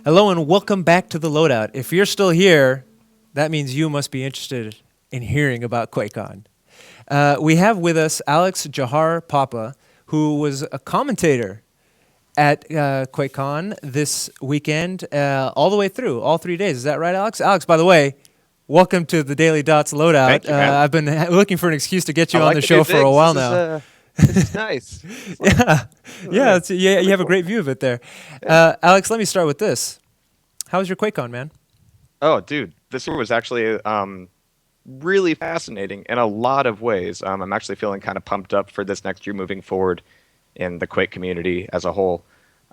Hello and welcome back to the Loadout. If you're still here, that means you must be interested in hearing about QuakeCon. We have with us Alex Jehar Popa, who was a commentator at QuakeCon this weekend, all the way through, all 3 days. Is that right, Alex? Alex, by the way, welcome to the Daily Dots Loadout. Thank you, man. I've been looking for an excuse to get you I on like the the show new for a digs. while This is now. this is nice. It's like, Yeah, yeah, yeah. You pretty have a cool. great view of it there. Yeah. Alex, let me start with this. How was your QuakeCon, man? Oh, dude, this one was actually really fascinating in a lot of ways. I'm actually feeling kind of pumped up for this next year moving forward in the Quake community as a whole.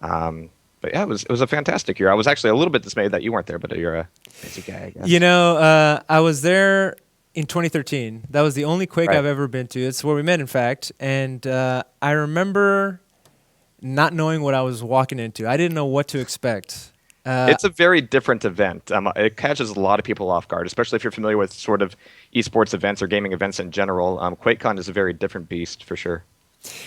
But yeah, it was a fantastic year. I was actually a little bit dismayed that you weren't there, but you're a busy guy, I guess. You know, I was there in 2013. That was the only Quake Right. I've ever been to. It's where we met, in fact. And I remember not knowing what I was walking into. I didn't know what to expect. It's a very different event. It catches a lot of people off guard, especially if you're familiar with sort of esports events or gaming events in general. QuakeCon is a very different beast for sure.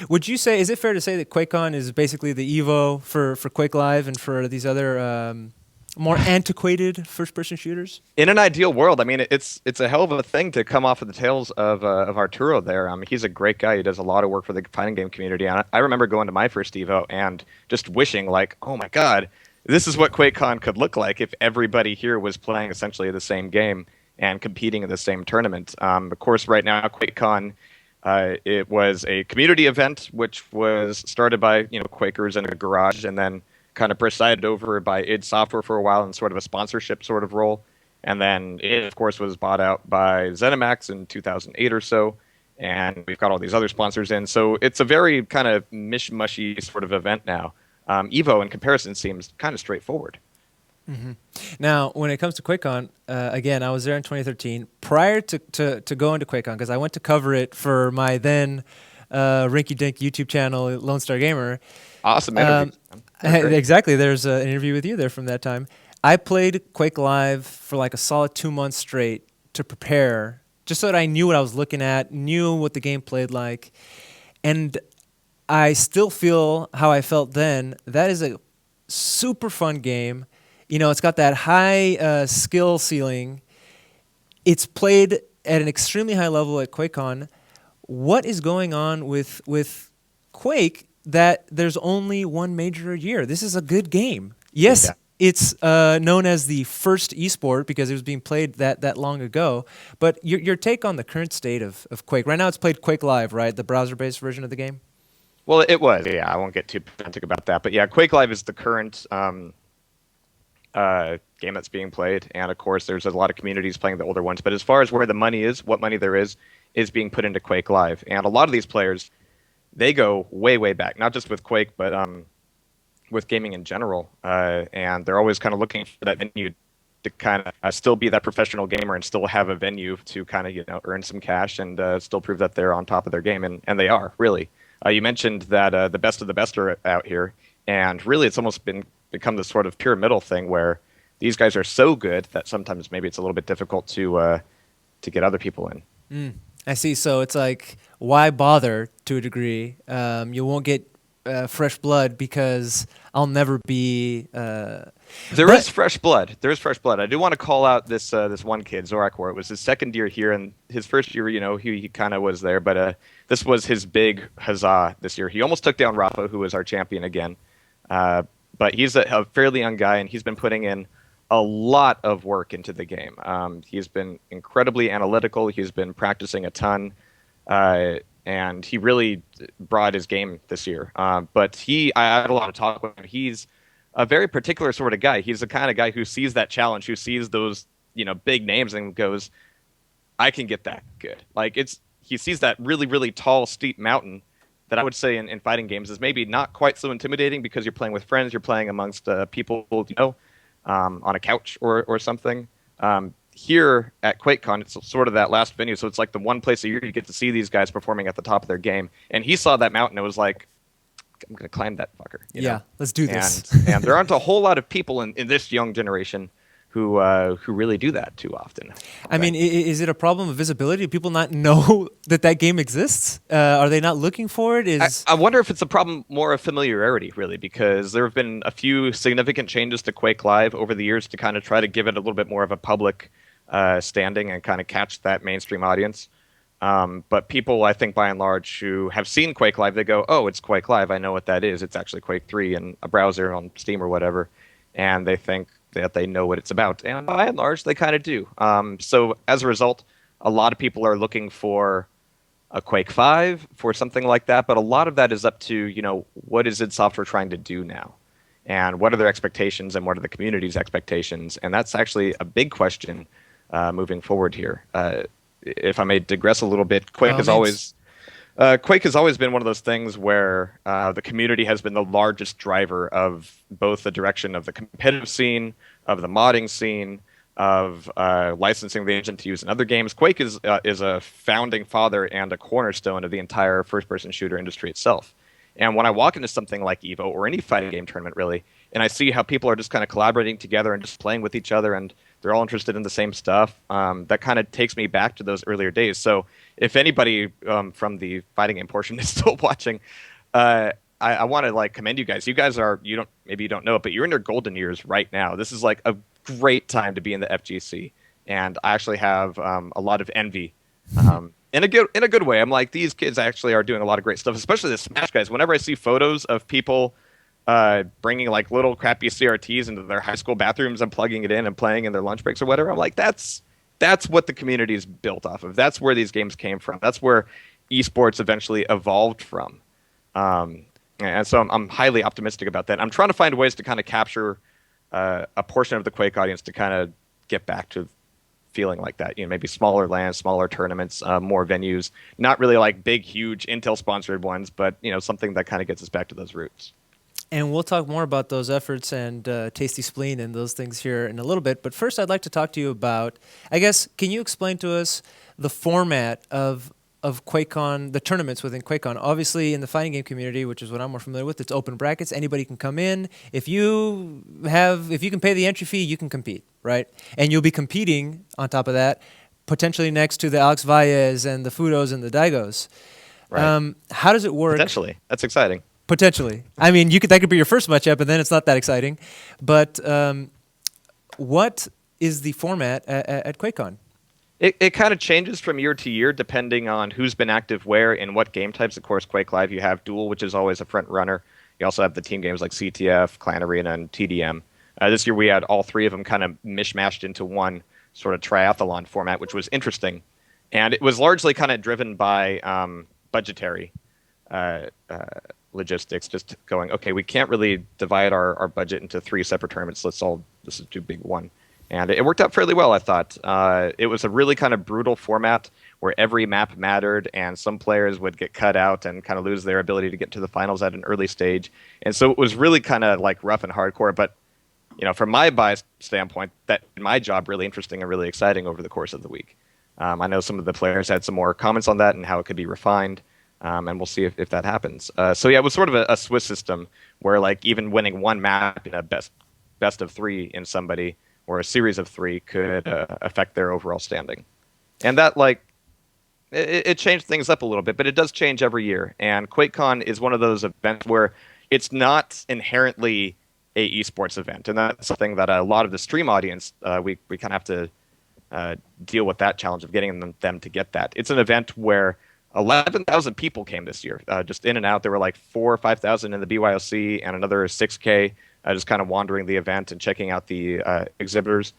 Would you say, is it fair to say that QuakeCon is basically the Evo for QuakeLive and for these other more antiquated first-person shooters? In an ideal world, I mean, it's a hell of a thing to come off of the tails of Arturo there. He's a great guy. He does a lot of work for the fighting game community. And I remember going to my first Evo and just wishing, like, oh my God, this is what QuakeCon could look like if everybody here was playing essentially the same game and competing in the same tournament. Of course, right now, QuakeCon, it was a community event which was started by Quakers in a garage and then kind of presided over by id Software for a while in sort of a sponsorship sort of role. And then it, of course, was bought out by ZeniMax in 2008 or so. And we've got all these other sponsors in. So it's a very kind of mishmashy sort of event now. Evo, in comparison, seems kind of straightforward. Now, when it comes to QuakeCon, again, I was there in 2013. Prior to going to QuakeCon, because I went to cover it for my then rinky-dink YouTube channel, Lone Star Gamer. Awesome interview. They're great. Exactly. There's an interview with you there from that time. I played QuakeLive for like a solid 2 months straight to prepare, just so that I knew what I was looking at, knew what the game played like. And I still feel how I felt then. That is a super fun game. You know, it's got that high skill ceiling. It's played at an extremely high level at QuakeCon. What is going on with Quake that there's only one major a year? This is a good game. Yes, Yeah. it's known as the first esport because it was being played that long ago. But your take on the current state of Quake. Right now it's played QuakeLive, right? The browser-based version of the game? Well, it was. Yeah, I won't get too pedantic about that. But yeah, QuakeLive is the current game that's being played. And of course, there's a lot of communities playing the older ones. But as far as where the money is, what money there is being put into QuakeLive. And a lot of these players, they go way, way back, not just with Quake, but with gaming in general. And they're always kind of looking for that venue to kind of still be that professional gamer and still have a venue to kind of earn some cash and still prove that they're on top of their game. And they are, really. You mentioned that the best of the best are out here. And really, it's almost become this sort of pyramidal thing where these guys are so good that sometimes maybe it's a little bit difficult to get other people in. I see. So it's like, why bother to a degree? You won't get fresh blood because I'll never be. There is fresh blood. There is fresh blood. I do want to call out this one kid, Zorakor. It was his second year here, and his first year, he kind of was there, but this was his big huzzah this year. He almost took down Rafa, who was our champion again. But he's a fairly young guy, and he's been putting in a lot of work into the game. He's been incredibly analytical. He's been practicing a ton, and he really brought his game this year. But I had a lot of talk with him. He's a very particular sort of guy. He's the kind of guy who sees that challenge, who sees those big names, and goes, "I can get that good." Like he sees that really, really tall, steep mountain that I would say in fighting games is maybe not quite so intimidating because you're playing with friends, you're playing amongst people on a couch or something. Here at QuakeCon, it's sort of that last venue, so it's like the one place a year you get to see these guys performing at the top of their game. And he saw that mountain and was like, I'm going to climb that fucker. Yeah, let's do this. And there aren't a whole lot of people in this young generation who really do that too often. I Okay. mean, is it a problem of visibility? Do people not know that that game exists? Are they not looking for it? Is I wonder if it's a problem more of familiarity, really, because there have been a few significant changes to Quake Live over the years to kind of try to give it a little bit more of a public standing and kind of catch that mainstream audience. But people, I think, by and large, who have seen Quake Live, they go, "Oh, it's Quake Live. I know what that is. It's actually Quake 3 in a browser on Steam or whatever," and they think that they know what it's about. And by and large, they kind of do. So as a result, a lot of people are looking for a Quake 5 for something like that, but a lot of that is up to, what is id Software trying to do now? And what are their expectations and what are the community's expectations? And that's actually a big question moving forward here. If I may digress a little bit, Quake has always been one of those things where the community has been the largest driver of both the direction of the competitive scene, of the modding scene, of licensing the engine to use in other games. Quake is a founding father and a cornerstone of the entire first-person shooter industry itself. And when I walk into something like Evo or any fighting game tournament, really, and I see how people are just kind of collaborating together and just playing with each other, and they're all interested in the same stuff, that kind of takes me back to those earlier days. So if anybody from the fighting game portion is still watching, I want to commend you guys. You guys are maybe you don't know it, but you're in your golden years right now. This is like a great time to be in the FGC, and I actually have a lot of envy. In a good way. I'm like, these kids actually are doing a lot of great stuff, especially the Smash guys. Whenever I see photos of people bringing little crappy CRTs into their high school bathrooms and plugging it in and playing in their lunch breaks or whatever, I'm like, that's what the community is built off of. That's where these games came from. That's where esports eventually evolved from. And so I'm highly optimistic about that. I'm trying to find ways to kind of capture a portion of the Quake audience to kind of get back to feeling like that. Maybe smaller lands, smaller tournaments, more venues, not really like big, huge Intel sponsored ones, but something that kind of gets us back to those roots. And we'll talk more about those efforts and Tasty Spleen and those things here in a little bit. But first, I'd like to talk to you about, I guess, can you explain to us the format of QuakeCon, the tournaments within QuakeCon? Obviously, in the fighting game community, which is what I'm more familiar with, it's open brackets. Anybody can come in. If you can pay the entry fee, you can compete, right? And you'll be competing on top of that, potentially next to the Alex Valles and the Fudos and the Daigos. Right. How does it work? Potentially. That's exciting. Potentially. I mean, that could be your first matchup, and then it's not that exciting. But what is the format at QuakeCon? It kind of changes from year to year depending on who's been active where and what game types. Of course, Quake Live, you have Duel, which is always a front runner. You also have the team games like CTF, Clan Arena, and TDM. This year we had all three of them kind of mishmashed into one sort of triathlon format, which was interesting. And it was largely kind of driven by budgetary logistics, just going, okay, we can't really divide our budget into three separate tournaments. This is too big one. And it worked out fairly well, I thought. It was a really kind of brutal format where every map mattered, and some players would get cut out and kind of lose their ability to get to the finals at an early stage. And so it was really kind of rough and hardcore. But from my biased standpoint, that made my job really interesting and really exciting over the course of the week. I know some of the players had some more comments on that and how it could be refined. And we'll see if that happens. So yeah, it was sort of a Swiss system where even winning one map in a best of three in somebody or a series of three could affect their overall standing. And that it changed things up a little bit, but it does change every year. And QuakeCon is one of those events where it's not inherently a esports event, and that's something that a lot of the stream audience we kind of have to deal with that challenge of getting them to get that. It's an event where 11,000 people came this year, just in and out. There were 4,000 or 5,000 in the BYOC and another 6K just kind of wandering the event and checking out the exhibitors.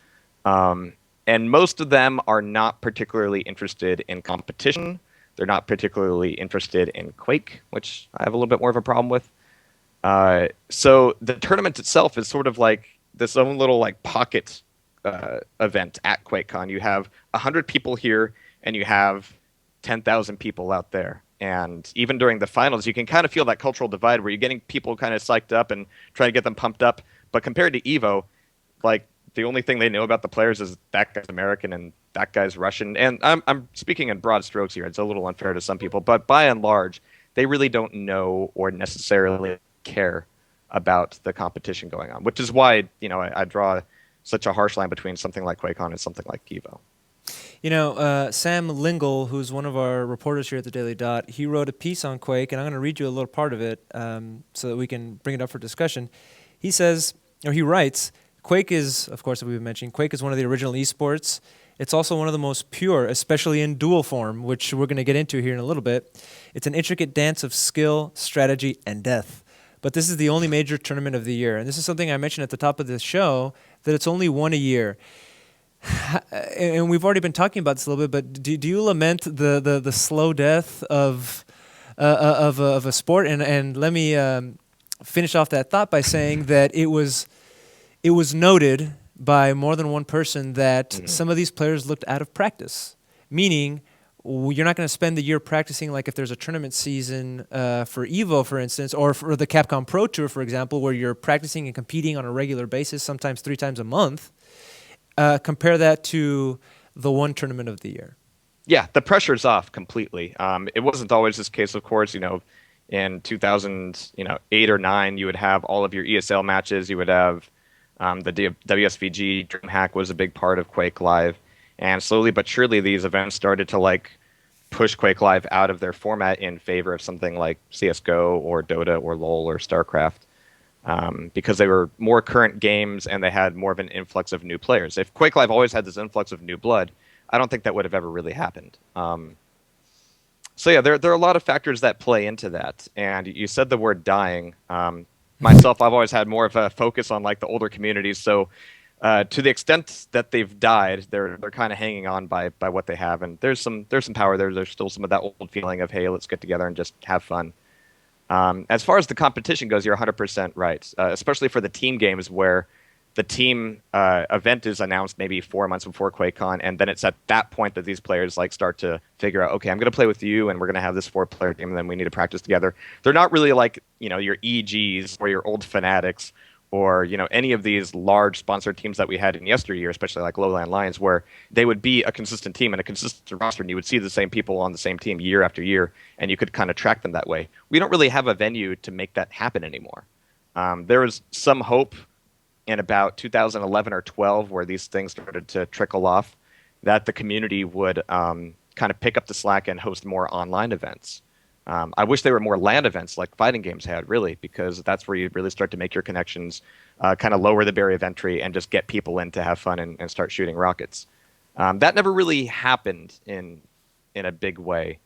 And most of them are not particularly interested in competition. They're not particularly interested in Quake, which I have a little bit more of a problem with. So the tournament itself is sort of like this own little pocket event at QuakeCon. You have 100 people here, and you have 10,000 people out there. And even during the finals, you can kind of feel that cultural divide where you're getting people kind of psyched up and trying to get them pumped up. But compared to Evo, the only thing they know about the players is that guy's American and that guy's Russian. And I'm speaking in broad strokes here. It's a little unfair to some people. But by and large, they really don't know or necessarily care about the competition going on, which is why I draw such a harsh line between something like QuakeCon and something like Evo. You know, Sam Lingle, who's one of our reporters here at the Daily Dot, he wrote a piece on Quake, and I'm going to read you a little part of it so that we can bring it up for discussion. He says, or he writes, Quake is, of course, as we've been mentioning, Quake is one of the original esports. It's also one of the most pure, especially in duel form, which we're going to get into here in a little bit. It's an intricate dance of skill, strategy, and death. But this is the only major tournament of the year. And this is something I mentioned at the top of the show, that it's only one a year. And we've already been talking about this a little bit, but do you lament the slow death of a sport? And let me finish off that thought by saying that it was noted by more than one person that some of these players looked out of practice, meaning you're not going to spend the year practicing like if there's a tournament season for Evo, for instance, or for the Capcom Pro Tour, for example, where you're practicing and competing on a regular basis, sometimes 3 times a month. Compare that to the one tournament of the year. Yeah, the pressure's off completely. It wasn't always this case, of course. In 2008 or 9, you would have all of your ESL matches. You would have the WSVG DreamHack was a big part of QuakeLive, and slowly but surely these events started to push QuakeLive out of their format in favor of something like CS:GO or Dota or LoL or StarCraft. Because they were more current games and they had more of an influx of new players. If QuakeLive always had this influx of new blood, I don't think that would have ever really happened. So yeah, there are a lot of factors that play into that. And you said the word dying. Myself, I've always had more of a focus on the older communities. So to the extent that they've died, they're kind of hanging on by what they have. And there's some power there. There's still some of that old feeling of, hey, let's get together and just have fun. As far as the competition goes, you're 100% right, especially for the team games where the team event is announced maybe 4 months before QuakeCon, and then it's at that point that these players start to figure out, okay, I'm going to play with you, and we're going to have this 4-player game, and then we need to practice together. They're not really your EGs or your old Fanatics or any of these large sponsored teams that we had in yesteryear, especially like Lowland Lions, where they would be a consistent team and a consistent roster, and you would see the same people on the same team year after year, and you could kind of track them that way. We don't really have a venue to make that happen anymore. There was some hope in about 2011 or 12, where these things started to trickle off, that the community would kind of pick up the slack and host more online events. I wish they were more LAN events like fighting games had, really, because that's where you really start to make your connections, kind of lower the barrier of entry, and just get people in to have fun and start shooting rockets. That never really happened in a big way.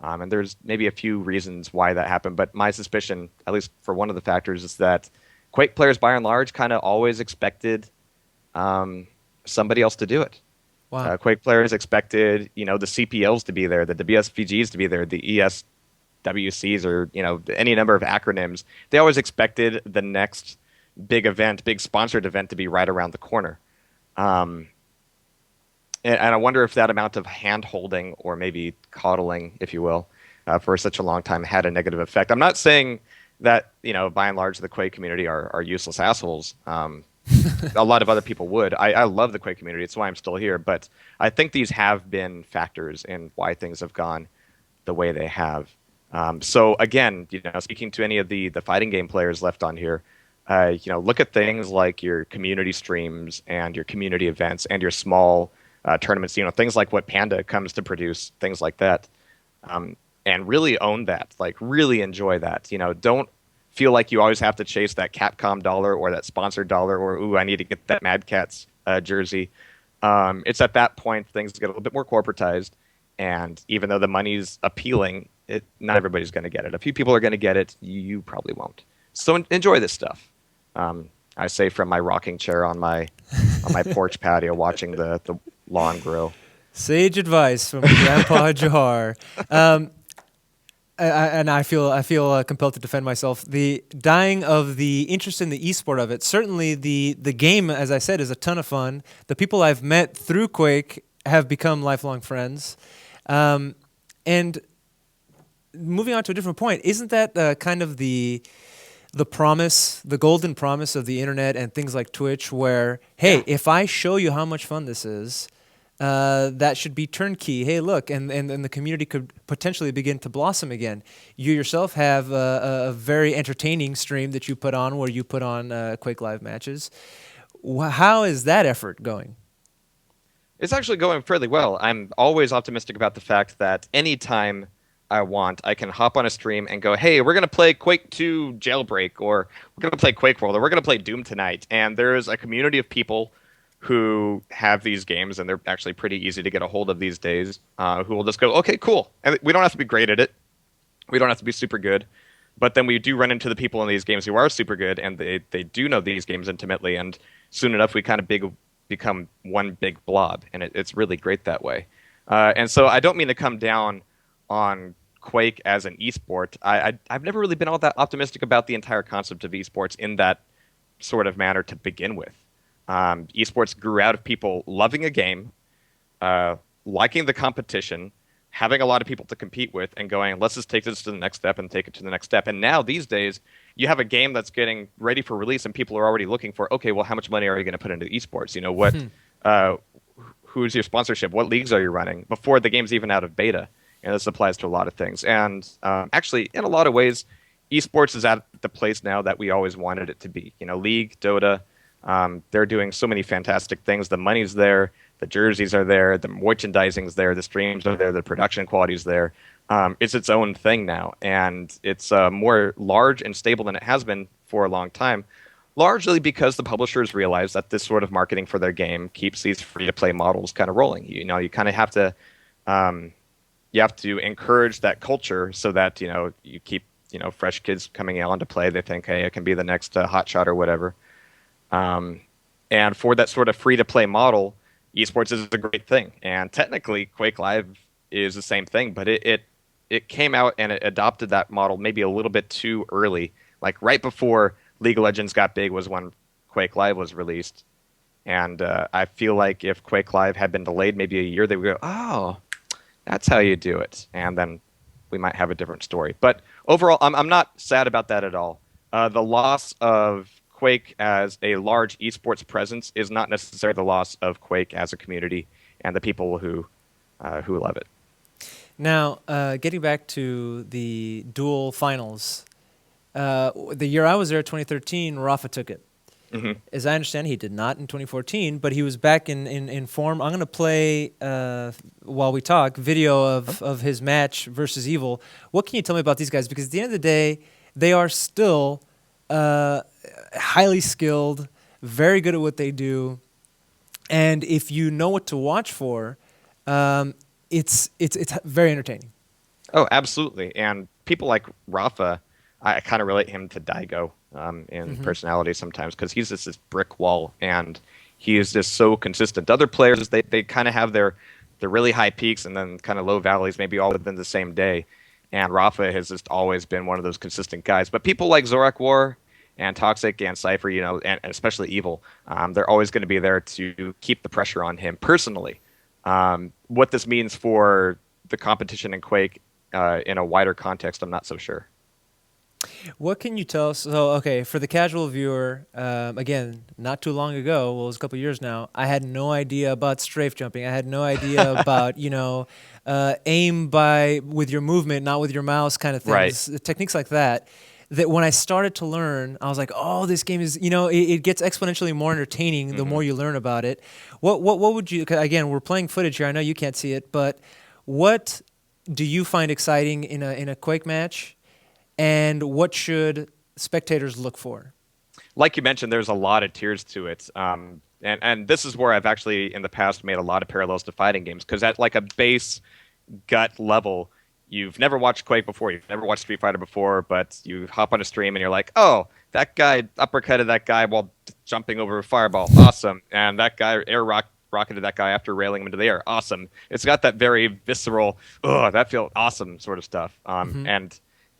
And there's maybe a few reasons why that happened, but my suspicion, at least for one of the factors, is that Quake players, by and large, kind of always expected somebody else to do it. Wow. Quake players expected, the CPLs to be there, the WSVGs to be there, the ESWCs, or any number of acronyms. They always expected the next big event, big sponsored event, to be right around the corner. And I wonder if that amount of hand-holding, or maybe coddling, if you will, for such a long time had a negative effect. I'm not saying that, by and large, the Quake community are useless assholes. A lot of other people would. I love the Quake community. It's why I'm still here. But I think these have been factors in why things have gone the way they have. So again, speaking to any of the fighting game players left on here, look at things like your community streams and your community events and your small tournaments, things like what Panda comes to produce, things like that. And really own that, really enjoy that. Don't feel like you always have to chase that Capcom dollar or that sponsored dollar, or, ooh, I need to get that Mad Catz jersey. It's at that point things get a little bit more corporatized, and even though the money's appealing, not everybody's going to get it. A few people are going to get it. You probably won't. So enjoy this stuff. I say from my rocking chair on my porch patio watching the lawn grow. Sage advice from Grandpa Jehar. And I feel compelled to defend myself. The dying of the interest in the esport of it. Certainly, the game, as I said, is a ton of fun. The people I've met through Quake have become lifelong friends. And moving on to a different point, isn't that kind of the promise, the golden promise of the internet and things like Twitch, where, hey, if I show you how much fun this is, that should be turnkey. Hey, look, and the community could potentially begin to blossom again. You yourself have a very entertaining stream that you put on, where you put on QuakeLive matches. How is that effort going? It's actually going fairly well. I'm always optimistic about the fact that anytime I want, I can hop on a stream and go, hey, we're going to play Quake 2 Jailbreak, or we're going to play Quake World, or we're going to play Doom tonight. And there's a community of people who have these games, and they're actually pretty easy to get a hold of these days, who will just go, okay, cool. And we don't have to be great at it. We don't have to be super good. But then we do run into the people in these games who are super good, and they do know these games intimately, and soon enough we kind of become one big blob, and it's really great that way. And so I don't mean to come down on Quake as an esport. I've never really been all that optimistic about the entire concept of esports in that sort of manner to begin with. Esports grew out of people loving a game, liking the competition, having a lot of people to compete with, and going, let's just take this to the next step and take it to the next step. And now these days, you have a game that's getting ready for release, and people are already looking for, okay, well, how much money are you going to put into esports? You know, who's your sponsorship? What leagues are you running? Before the game's even out of beta. And this applies to a lot of things. And actually, in a lot of ways, esports is at the place now that we always wanted it to be. You know, League, Dota, they're doing so many fantastic things. The money's there, the jerseys are there, the merchandising's there, the streams are there, the production quality's there. It's its own thing now, and it's more large and stable than it has been for a long time, largely because the publishers realize that this sort of marketing for their game keeps these free-to-play models kind of rolling. You know, you kind of have to encourage that culture so that, you know, you keep, you know, fresh kids coming on to play. They think, hey, it can be the next hotshot or whatever. And for that sort of free-to-play model, esports is a great thing. And technically, QuakeLive is the same thing, but it came out and it adopted that model maybe a little bit too early. Like right before League of Legends got big was when QuakeLive was released. And I feel like if QuakeLive had been delayed maybe a year, they would go, oh, that's how you do it. And then we might have a different story. But overall, I'm not sad about that at all. The loss of Quake as a large esports presence is not necessarily the loss of Quake as a community and the people who love it. Now, getting back to the dual finals, the year I was there, 2013, Rafa took it. Mm-hmm. As I understand, he did not in 2014, but he was back in form. I'm going to play, while we talk, video of his match versus Evil. What can you tell me about these guys? Because at the end of the day, they are still highly skilled, very good at what they do. And if you know what to watch for, it's very entertaining. Oh, absolutely. And people like Rafa, I kind of relate him to Daigo in personality sometimes, because he's just this brick wall, and he is just so consistent. Other players, they kind of have their really high peaks and then kind of low valleys, maybe all within the same day. And Rafa has just always been one of those consistent guys. But people like Zorak War and Toxic and Cypher, you know, and especially Evil, they're always going to be there to keep the pressure on him personally. What this means for the competition in Quake in a wider context, I'm not so sure. What can you tell us? So, okay, for the casual viewer, again, not too long ago, well, it was a couple years now, I had no idea about strafe jumping. I had no idea about, you know, aim with your movement, not with your mouse kind of things, Right. techniques like that. That when I started to learn, I was like, oh, this game is, you know, it gets exponentially more entertaining the more you learn about it. What would you, 'cause again, we're playing footage here. I know you can't see it, but what do you find exciting in a Quake match? And what should spectators look for? Like you mentioned, there's a lot of tiers to it. And this is where I've actually, in the past, made a lot of parallels to fighting games. Because at like a base gut level, you've never watched Quake before, you've never watched Street Fighter before, but you hop on a stream and you're like, oh, that guy uppercutted that guy while jumping over a fireball. Awesome. And that guy rocketed that guy after railing him into the air. Awesome. It's got that very visceral, that feels awesome sort of stuff. And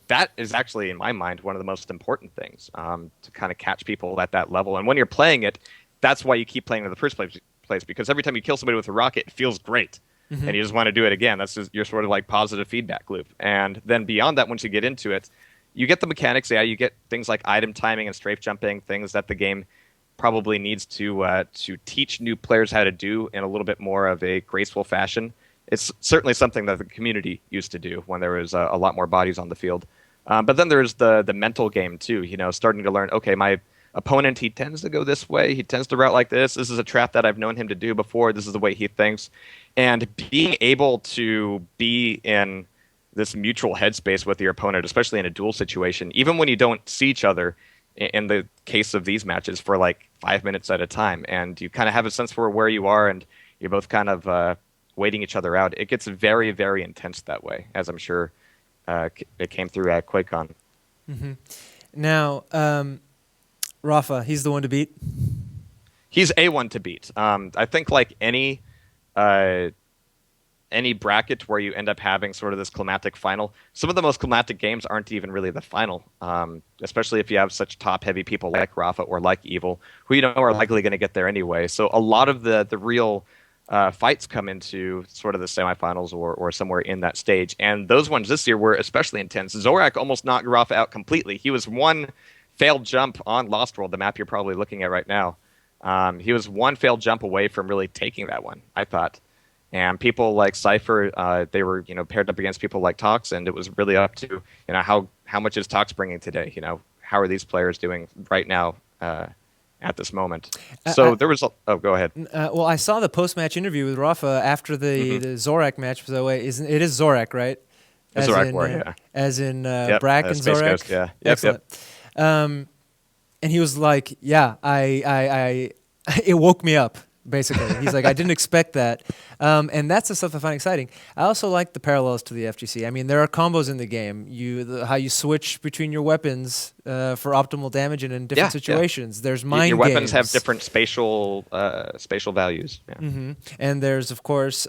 that is actually, in my mind, one of the most important things, to kind of catch people at that level. And when you're playing it, that's why you keep playing in the first place, because every time you kill somebody with a rocket, it feels great. And you just want to do it again. That's just your sort of like positive feedback loop. And then beyond that, once you get into it, you get the mechanics. Yeah, you get things like item timing and strafe jumping, things that the game probably needs to teach new players how to do in a little bit more of a graceful fashion. It's certainly something that the community used to do when there was a lot more bodies on the field. But then there's the mental game too. You know, starting to learn. Okay, my opponent, he tends to go this way. He tends to route like this. This is a trap that I've known him to do before. This is the way he thinks. And being able to be in this mutual headspace with your opponent, especially in a duel situation, even when you don't see each other, in the case of these matches, for like 5 minutes at a time, and you kind of have a sense for where you are, and you're both kind of waiting each other out. It gets very, very intense that way, as I'm sure it came through at QuakeCon. Mm-hmm. Now, Rafa, he's the one to beat? He's A1 to beat. I think like any bracket where you end up having sort of this climatic final, some of the most climatic games aren't even really the final, especially if you have such top-heavy people like Rafa or like Evil, who you know are likely going to get there anyway. So a lot of the real fights come into sort of the semifinals or somewhere in that stage. And those ones this year were especially intense. Zorak almost knocked Rafa out completely. He was one failed jump on Lost World, the map you're probably looking at right now. He was one failed jump away from really taking that one, I thought. And people like Cypher, they were, paired up against people like Tox, and it was really up to, how much is Tox bringing today? How are these players doing right now at this moment? So there was, go ahead. Well, I saw the post-match interview with Rafa after the Zorak match. By the way, it is Zorak, right? As Zorak War, yeah. As in yep, Brack and Space Zorak? Ghost, yeah. Yep, excellent. Yep. And he was like, yeah, I it woke me up. Basically, he's like, I didn't expect that, and that's the stuff I find exciting. I also like the parallels to the FGC. I mean, there are combos in the game. How you switch between your weapons for optimal damage in different situations. Yeah. There's mind your weapons games. Have different spatial values. Yeah. Mm-hmm. And there's of course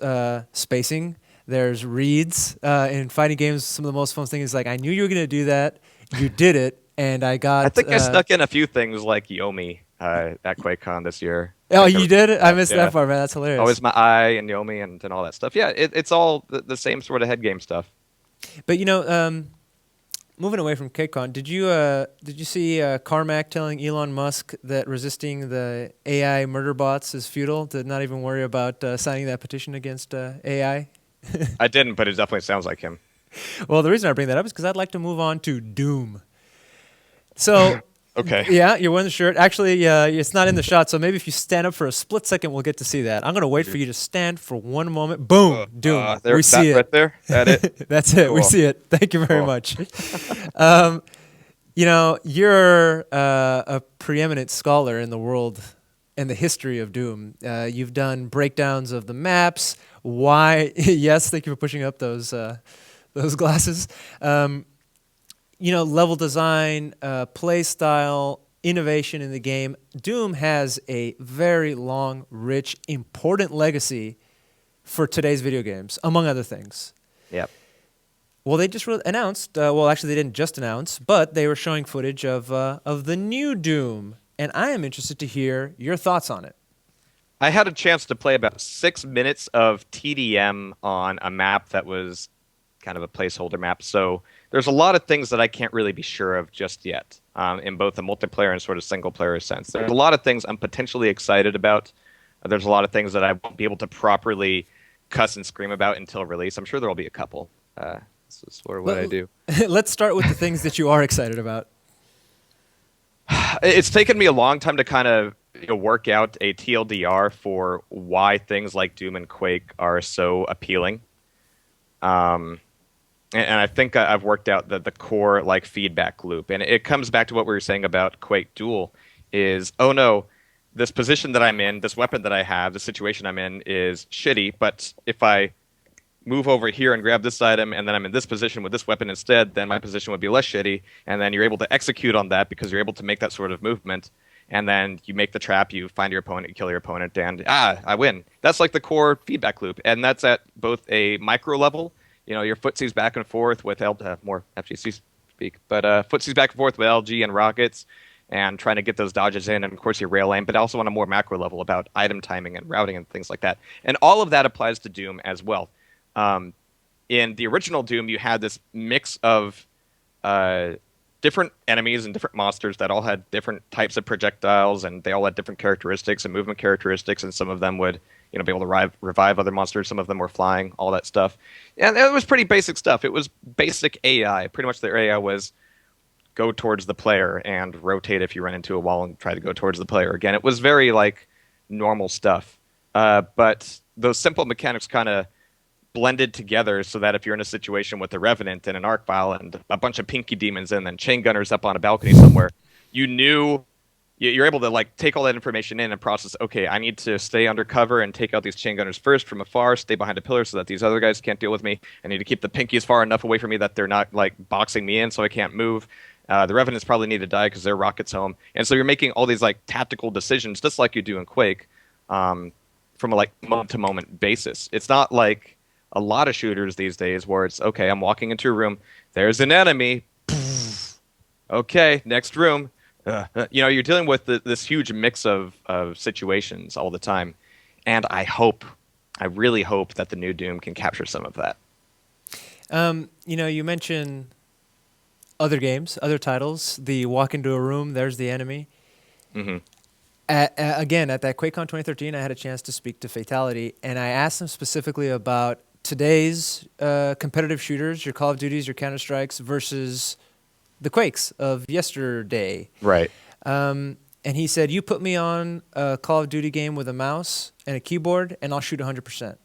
spacing. There's reads in fighting games. Some of the most fun things is like, I knew you were going to do that. You did it, and I got. I think I snuck in a few things like Yomi at QuakeCon this year. Oh, you did? I missed that part, man. That's hilarious. Always my eye and Yomi and all that stuff. Yeah, it's all the same sort of head game stuff. But moving away from QuakeCon, did you see Carmack telling Elon Musk that resisting the AI murder bots is futile? To not even worry about signing that petition against AI? I didn't, but it definitely sounds like him. Well, the reason I bring that up is because I'd like to move on to Doom. So. Okay. Yeah, you're wearing the shirt. Actually, it's not in the shot, so maybe if you stand up for a split second, we'll get to see that. I'm going to wait for you to stand for one moment. Boom, Doom. We see it. Right there? That it? That's it. Cool. We see it. Thank you very much. You're a preeminent scholar in the world and the history of Doom. You've done breakdowns of the maps. Why? Yes, thank you for pushing up those glasses. Level design, play style, innovation in the game. Doom has a very long, rich, important legacy for today's video games, among other things. Yep. Well, they just announced, actually they didn't just announce, but they were showing footage of the new Doom, and I am interested to hear your thoughts on it. I had a chance to play about 6 minutes of TDM on a map that was kind of a placeholder map, so there's a lot of things that I can't really be sure of just yet, in both the multiplayer and sort of single-player sense. There's a lot of things I'm potentially excited about. There's a lot of things that I won't be able to properly cuss and scream about until release. I'm sure there will be a couple. This is sort of what I do. Let's start with the things that you are excited about. It's taken me a long time to kind of work out a TLDR for why things like Doom and Quake are so appealing. And I think I've worked out the core feedback loop. And it comes back to what we were saying about Quake Duel is, oh no, this position that I'm in, this weapon that I have, the situation I'm in is shitty, but if I move over here and grab this item and then I'm in this position with this weapon instead, then my position would be less shitty, and then you're able to execute on that because you're able to make that sort of movement, and then you make the trap, you find your opponent, you kill your opponent, and I win. That's like the core feedback loop, and that's at both a micro level. Your footsies back and forth with more FGC speak, but footsies back and forth with LG and rockets and trying to get those dodges in, and of course your rail aim, but also on a more macro level about item timing and routing and things like that. And all of that applies to Doom as well. In the original Doom, you had this mix of different enemies and different monsters that all had different types of projectiles, and they all had different characteristics and movement characteristics, and some of them would be able to revive other monsters. Some of them were flying, all that stuff. And it was pretty basic stuff. It was basic AI. Pretty much their AI was go towards the player and rotate if you run into a wall and try to go towards the player again. It was very like normal stuff. But those simple mechanics kind of blended together so that if you're in a situation with a Revenant and an Arc Vial and a bunch of Pinky Demons and then Chain Gunners up on a balcony somewhere, you knew you're able to like take all that information in and process. Okay, I need to stay undercover and take out these chain gunners first from afar, stay behind a pillar so that these other guys can't deal with me. I need to keep the pinkies far enough away from me that they're not like boxing me in so I can't move. The Revenants probably need to die because their rocket's home, and so you're making all these like tactical decisions just like you do in Quake, from a like moment to moment basis. It's not like a lot of shooters these days where it's okay, I'm walking into a room, there's an enemy, okay, next room. You're dealing with this huge mix of situations all the time, and I really hope that the new Doom can capture some of that. You mentioned other games, other titles. The walk into a room, there's the enemy. Mm-hmm. Again, at that QuakeCon 2013, I had a chance to speak to Fatality, and I asked them specifically about today's competitive shooters, your Call of Duties, your Counter-Strikes, versus the Quakes of yesterday. Right. And he said, you put me on a Call of Duty game with a mouse and a keyboard, and I'll shoot 100%.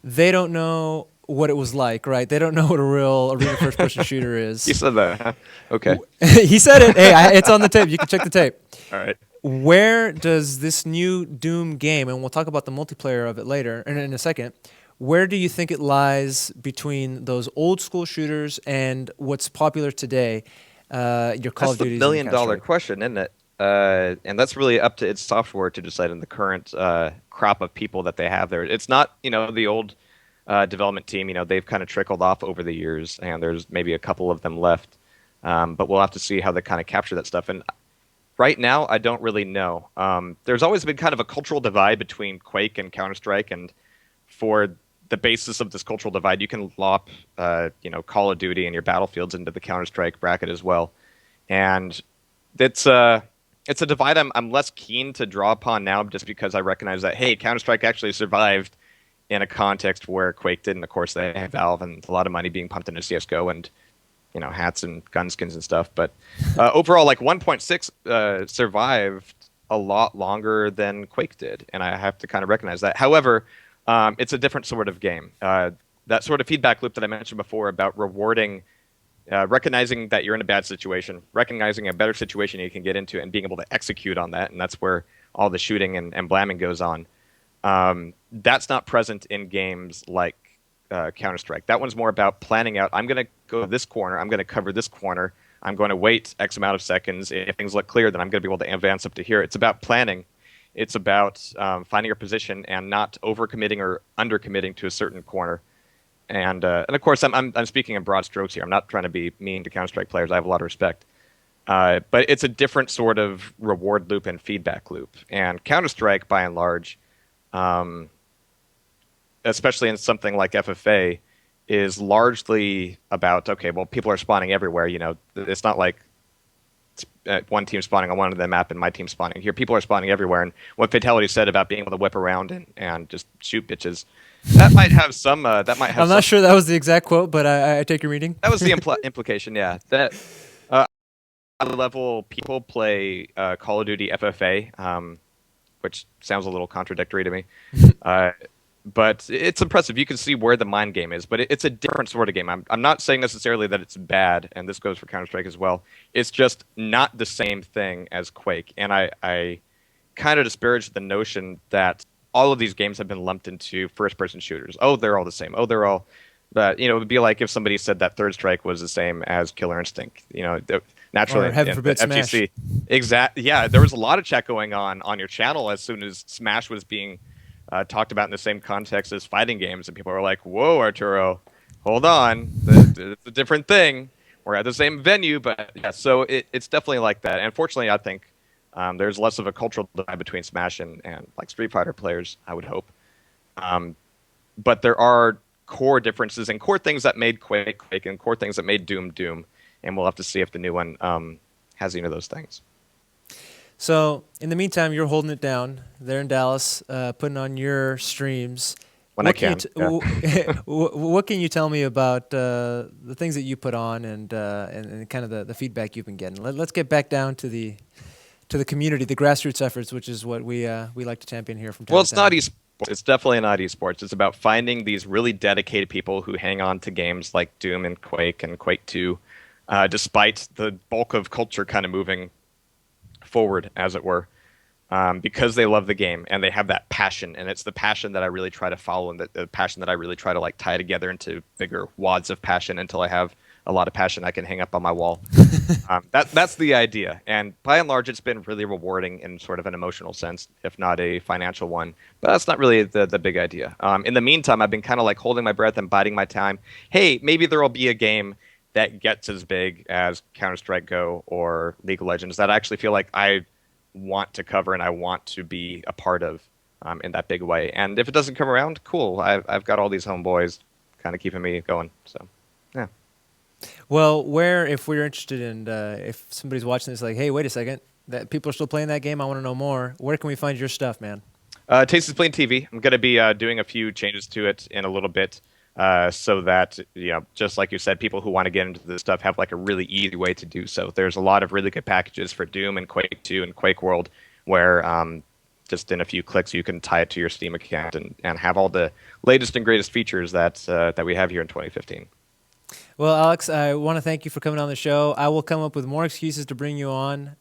They don't know what it was like, right? They don't know what a real arena first-person shooter is. He said that, huh? Okay. He said it. Hey, it's on the tape. You can check the tape. All right. Where does this new Doom game, and we'll talk about the multiplayer of it later in a second, where do you think it lies between those old school shooters and what's popular today? Your Call of Duty. That's the million-dollar question, isn't it? And that's really up to its software to decide in the current crop of people that they have there. It's not, the old development team. They've kind of trickled off over the years, and there's maybe a couple of them left. But we'll have to see how they kind of capture that stuff. And right now, I don't really know. There's always been kind of a cultural divide between Quake and Counter-Strike, and for the basis of this cultural divide, you can lop, Call of Duty and your Battlefields into the Counter-Strike bracket as well. And it's a divide I'm less keen to draw upon now, just because I recognize that, hey, Counter-Strike actually survived in a context where Quake didn't. Of course, they have Valve and a lot of money being pumped into CSGO and, hats and gun skins and stuff. But overall, like 1.6 survived a lot longer than Quake did, and I have to kind of recognize that. However, it's a different sort of game. That sort of feedback loop that I mentioned before about rewarding, recognizing that you're in a bad situation, recognizing a better situation you can get into, and being able to execute on that, and that's where all the shooting and blamming goes on. That's not present in games like Counter-Strike. That one's more about planning out, I'm going to go this corner, I'm going to cover this corner, I'm going to wait X amount of seconds. If things look clear, then I'm going to be able to advance up to here. It's about planning. It's about finding your position and not overcommitting or undercommitting to a certain corner. And of course, I'm speaking in broad strokes here. I'm not trying to be mean to Counter-Strike players. I have a lot of respect. But it's a different sort of reward loop and feedback loop. And Counter-Strike, by and large, especially in something like FFA, is largely about, okay, well, people are spawning everywhere. It's not like one team spawning on one of the map and my team spawning here. People are spawning everywhere. And what Fatality said about being able to whip around and just shoot bitches, that might have some. I'm not sure that was the exact quote, but I take your reading. That was the implication. Yeah, that level people play Call of Duty FFA, which sounds a little contradictory to me. But it's impressive. You can see where the mind game is, but it's a different sort of game. I'm not saying necessarily that it's bad, and this goes for Counter-Strike as well. It's just not the same thing as Quake, and I kind of disparage the notion that all of these games have been lumped into first-person shooters. Oh, they're all the same. Oh, they're all... But, it would be like if somebody said that Third Strike was the same as Killer Instinct. Naturally, or heaven forbid, FGC. Exactly. Yeah, there was a lot of chat going on your channel as soon as Smash was being talked about in the same context as fighting games, and people were like, "Whoa, Arturo, hold on, it's a different thing. We're at the same venue." But yeah, so it's definitely like that. And unfortunately, I think there's less of a cultural divide between Smash and like Street Fighter players, I would hope. But there are core differences and core things that made Quake and core things that made Doom, and we'll have to see if the new one has any of those things. So in the meantime, you're holding it down there in Dallas, putting on your streams. when I can. What can you tell me about the things that you put on and kind of the feedback you've been getting? Let's get back down to the community, the grassroots efforts, which is what we like to champion here from time Well, to it's time. not esports. It's definitely not esports. It's about finding these really dedicated people who hang on to games like Doom and Quake 2, despite the bulk of culture kind of moving forward, as it were, because they love the game and they have that passion. And it's the passion that I really try to follow, and the passion that I really try to like tie together into bigger wads of passion until I have a lot of passion I can hang up on my wall. That's the idea, and by and large, it's been really rewarding in sort of an emotional sense, if not a financial one. But that's not really the big idea. In the meantime, I've been kind of like holding my breath and biding my time. Hey, maybe there will be a game that gets as big as Counter-Strike Go or League of Legends that I actually feel like I want to cover and I want to be a part of in that big way. And if it doesn't come around, cool. I've got all these homeboys kind of keeping me going. So, yeah. Well, if we're interested in, if somebody's watching this, like, hey, wait a second, that people are still playing that game, I want to know more. Where can we find your stuff, man? Taste is Plain TV. I'm going to be doing a few changes to it in a little bit, so that just like you said, people who want to get into this stuff have like a really easy way to do so. There's a lot of really good packages for Doom and Quake 2 and Quake World, where just in a few clicks you can tie it to your Steam account and have all the latest and greatest features that we have here in 2015. Well, Alex, I want to thank you for coming on the show. I will come up with more excuses to bring you on,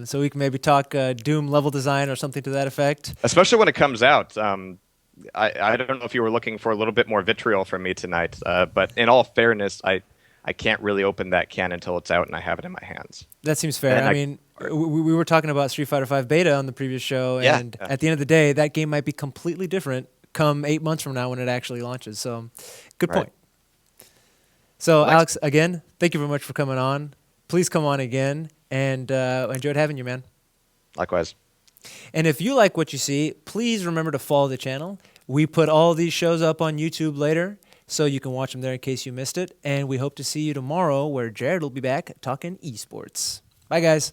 so we can maybe talk Doom level design or something to that effect. Especially when it comes out. I don't know if you were looking for a little bit more vitriol from me tonight, but in all fairness, I can't really open that can until it's out and I have it in my hands. That seems fair. I mean, we were talking about Street Fighter V beta on the previous show, and at the end of the day, that game might be completely different come 8 months from now when it actually launches. So, good point. So, Alex, again, thank you very much for coming on. Please come on again, and enjoyed having you, man. Likewise. And if you like what you see, please remember to follow the channel. We put all these shows up on YouTube later, so you can watch them there in case you missed it. And we hope to see you tomorrow, where Jared will be back talking esports. Bye, guys.